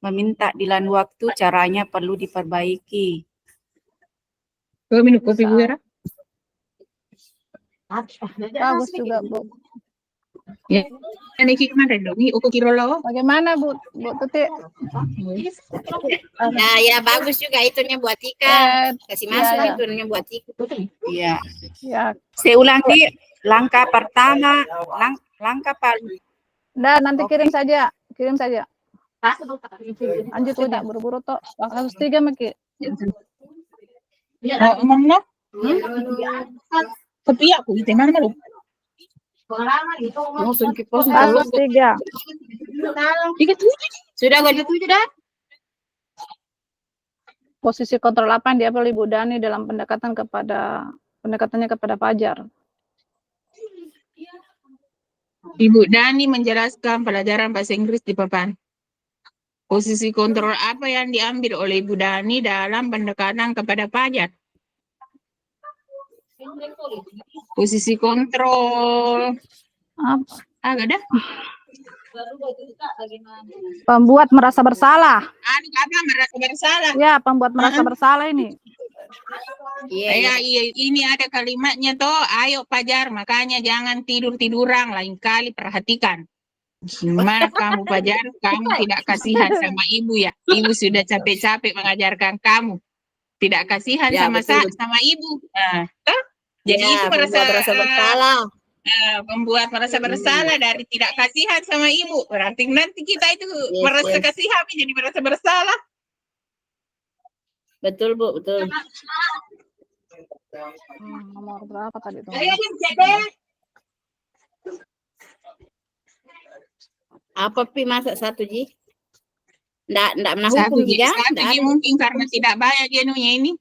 Meminta di lain waktu caranya perlu diperbaiki. Minum kopi Bu Bisa. Hera? Bagus juga, Bu. Ya. Ini kemarin dong, ini uku kiro lo. Bagaimana, Bu Tuti? Ya bagus juga itunya buat Tika. Eh, Kasih ya, masuk ya. itunya buat Tika. Iya. Ya, Saya ulangi, langkah pertama, langkah paling dan nanti kirim saja. Lanjut tidak buru-buru toh. Kasus 3 Maki. Oh, emang no? Tapi aku itu mana lo? Langsung ke pos Kasus 3. Tiga tujuh. Sudah gua tujuh dah. Posisi kontrol apa yang diambil Ibu Dani dalam pendekatannya kepada Fajar? Ibu Dani menjelaskan pelajaran bahasa Inggris di papan. Posisi kontrol apa yang diambil oleh Ibu Dani dalam pendekatan kepada Fajar? Posisi kontrol. Apa? Agak ada. Pembuat merasa bersalah. Apa merasa bersalah? Ya, pembuat merasa bersalah ini. Iya. Ini ada kalimatnya toh. Ayo Fajar, makanya jangan tidur-tiduran. Lain kali perhatikan. Gimana kamu Fajar? Kamu tidak kasihan sama ibu ya? Ibu sudah capek-capek mengajarkan kamu. Tidak kasihan Ya, betul. sama ibu. Nah, toh? Jadi Ya, itu merasa bersalah. membuat merasa bersalah dari tidak kasihan sama ibu. Berarti nanti kita itu merasa kasihan jadi merasa bersalah. Betul, Bu, betul. Nomor berapa tadi tuh? Apa pi masak satu Ji? Nggak menghukum juga? Satu Ji mungkin karena tidak banyak jenuhnya ini.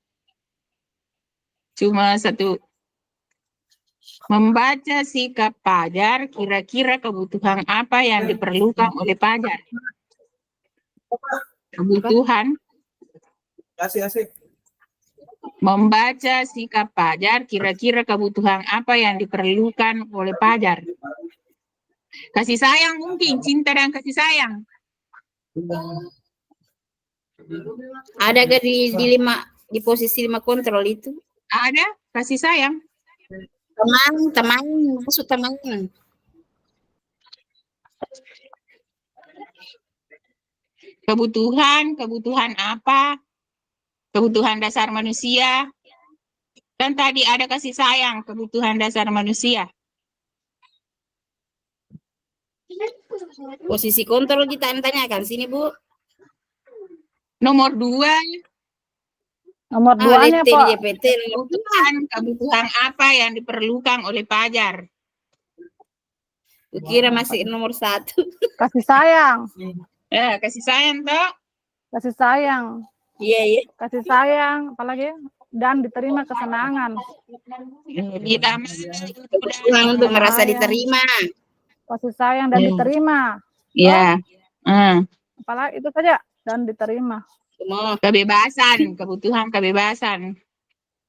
Cuma satu. Membaca sikap Fajar, kira-kira kebutuhan apa yang diperlukan oleh Fajar? Kebutuhan. Membaca sikap Fajar, kira-kira kebutuhan apa yang diperlukan oleh Fajar? Kasih sayang mungkin, cinta dan kasih sayang. Ada gak di posisi 5 kontrol itu? Ada, kasih sayang. Teman, maksud teman. Kebutuhan apa? Kebutuhan dasar manusia. Dan tadi ada kasih sayang, kebutuhan dasar manusia. Posisi kontrol kita tanyakan sini, Bu. Nomor 2. Nomor 2-nya Pak. Kebutuhan apa yang diperlukan oleh Fajar? Kira masih nomor 1. Kasih sayang. Kasih sayang toh. Kasih sayang. Iya. Kasih sayang, apalagi dan diterima kesenangan. Untuk merasa diterima. Kasih sayang dan diterima. Iya. Apalagi itu saja dan diterima. Kebebasan, kebutuhan kebebasan.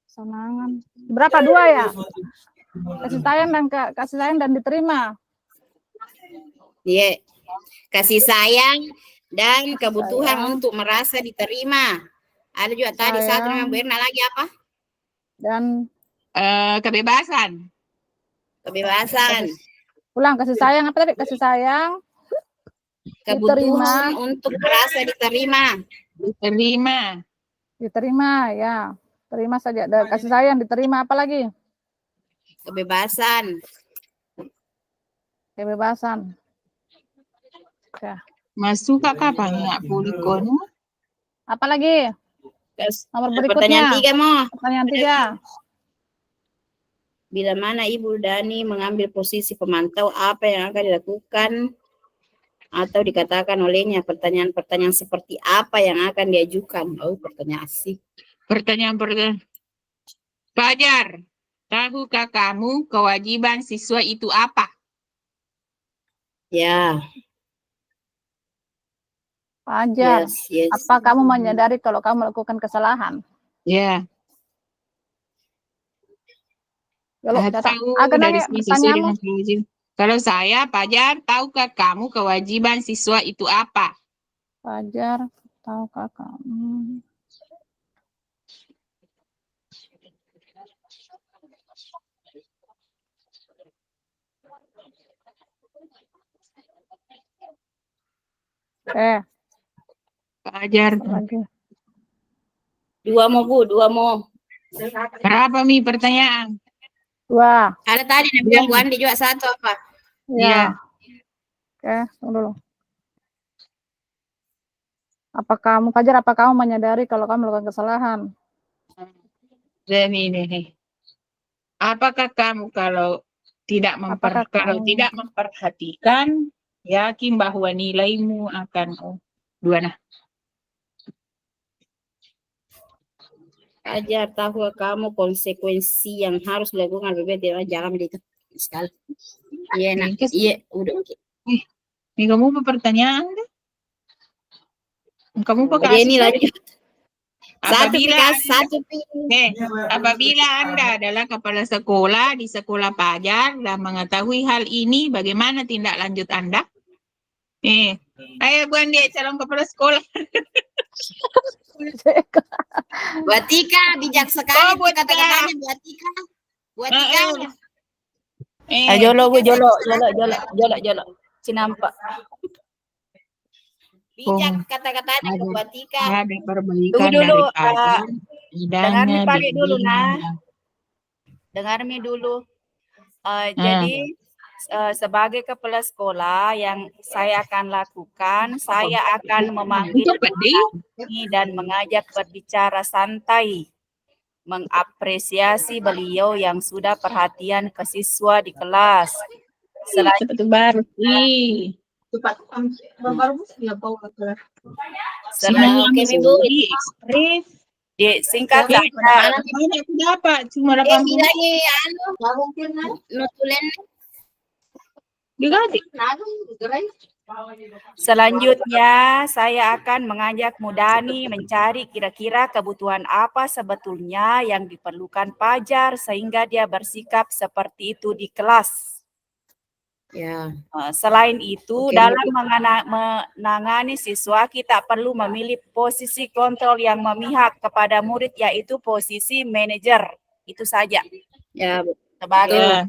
Kesenangan. Berapa 2 ya? Kasih sayang dan diterima. Iya. Kasih sayang dan kebutuhan untuk merasa diterima. Ada juga tadi satu dengan Bu Erna lagi apa? Dan kebebasan. Ulang, kasih sayang apa tadi? Kasih sayang. Kebutuhan untuk merasa diterima. Diterima ya. Terima saja. Kasih sayang diterima apa lagi? Kebebasan. Ya. Masuk kapan ya polikon? Apa lagi? Nomor berikutnya. Pertanyaan 3. Bila mana Ibu Dani mengambil posisi pemantau, apa yang akan dilakukan atau dikatakan olehnya? Pertanyaan-pertanyaan seperti apa yang akan diajukan? Pertanyaan asik. Pertanyaan. Fajar, tahukah kamu kewajiban siswa itu apa? Ya. Fajar, Yes. apa kamu menyadari kalau kamu melakukan kesalahan? Ya, Kalau catat, atau agak dari nanya sini sesuai pertanyaanmu. dengan kewajiban. Kalau saya, Fajar, tahukah kamu kewajiban siswa itu apa? Fajar, tahukah kamu? Fajar, Lagi. Dua mau Bu, dua mau. berapa Mi pertanyaan? 2. Ada tadi yang bilang Bu Andi juga satu apa? Iya. Ya. Oke, tunggu dulu. Fajar, apa kamu menyadari kalau kamu melakukan kesalahan? Jadi ini. Apakah kamu kalau Apakah kamu tidak memperhatikan, yakin bahwa nilaimu akan dua nah. Ajar tahu kamu konsekuensi yang harus dilakukan berbeda jangan begitu sekali. Iya nak. Iya udah oke. Ini kamu apa pertanyaan deh? Kamu pakai Jadi ini lanjut. Apabila Anda adalah kepala sekolah di sekolah Fajar dan mengetahui hal ini, bagaimana tindak lanjut Anda? Ayo Bu Andi, calon kepala sekolah. Buat Tika bijak sekali buat kata-katanya buat Tika. Buat Tika. Jolo Bu, jolo. Cinampak. Bijak kata-katanya buat Tika. Ada perbaikan Tunggu dulu, dari Fajar. dengar mi pakai dulu nah. Dengar mi dulu. Jadi sebagai kepala sekolah yang saya akan lakukan, saya akan memanggil dan mengajak berbicara santai, mengapresiasi beliau yang sudah perhatian ke siswa di kelas. Singkat saja. Cuma 80. Selanjutnya, saya akan mengajak Mudani mencari kira-kira kebutuhan apa sebetulnya yang diperlukan Fajar sehingga dia bersikap seperti itu di kelas. Ya. Selain itu, dalam menangani siswa, kita perlu memilih posisi kontrol yang memihak kepada murid, yaitu posisi manajer. Itu saja. Ya, sebagai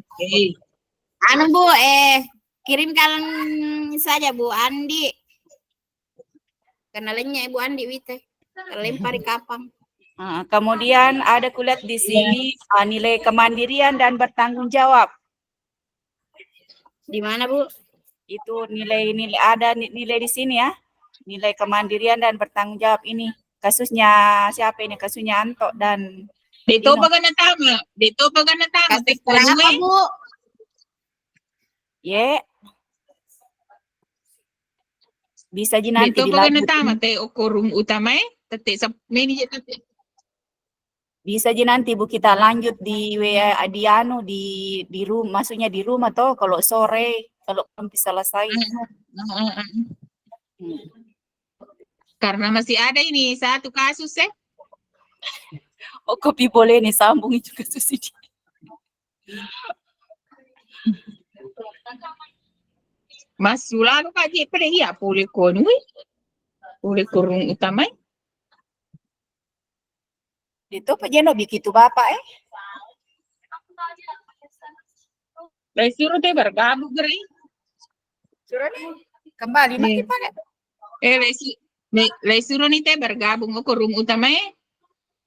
Bu, kirimkan saja Bu Andi. Kenalannya Ibu Andi Wite. Lempari kapang. Kemudian ada kulihat di sini nilai kemandirian dan bertanggung jawab. Di mana Bu? Itu nilai ada nilai di sini ya. Nilai kemandirian dan bertanggung jawab ini. Kasusnya siapa ini? Kasusnya Anto dan Dito pa tama. Kasus berapa Bu? Bisa nanti Dito pa tama te okorum utama tete sa manager tete. Bisa nanti Bu kita lanjut di di rumah, maksudnya di rumah toh kalau sore kalau belum selesai. Karena masih ada ini satu kasus kopi boleh nih sambung itu kasus ini. Mas sulalu kaji pada iya boleh konui. Boleh kurung utama. Itu Pak Jeno begitu Bapak Lai suruh teh bergabung geri. Suruh nih kembali nanti Pak. Lai suruh nih teh bergabung ke room utama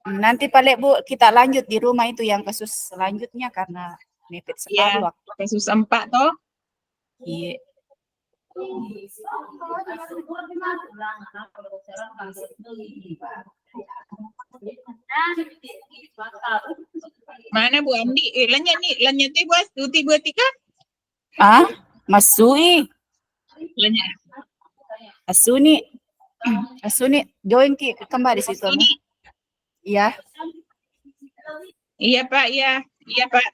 Nanti Pak Bu kita lanjut di rumah itu yang kasus selanjutnya karena mepet sekali waktu. Kasus 4 toh. Iya. Mana Bu Andi? Lanya teh Bu Astuti buat Tika? Masui. Lanya. Asuni join ki kembali situ. Iya. Iya Pak, iya Pak.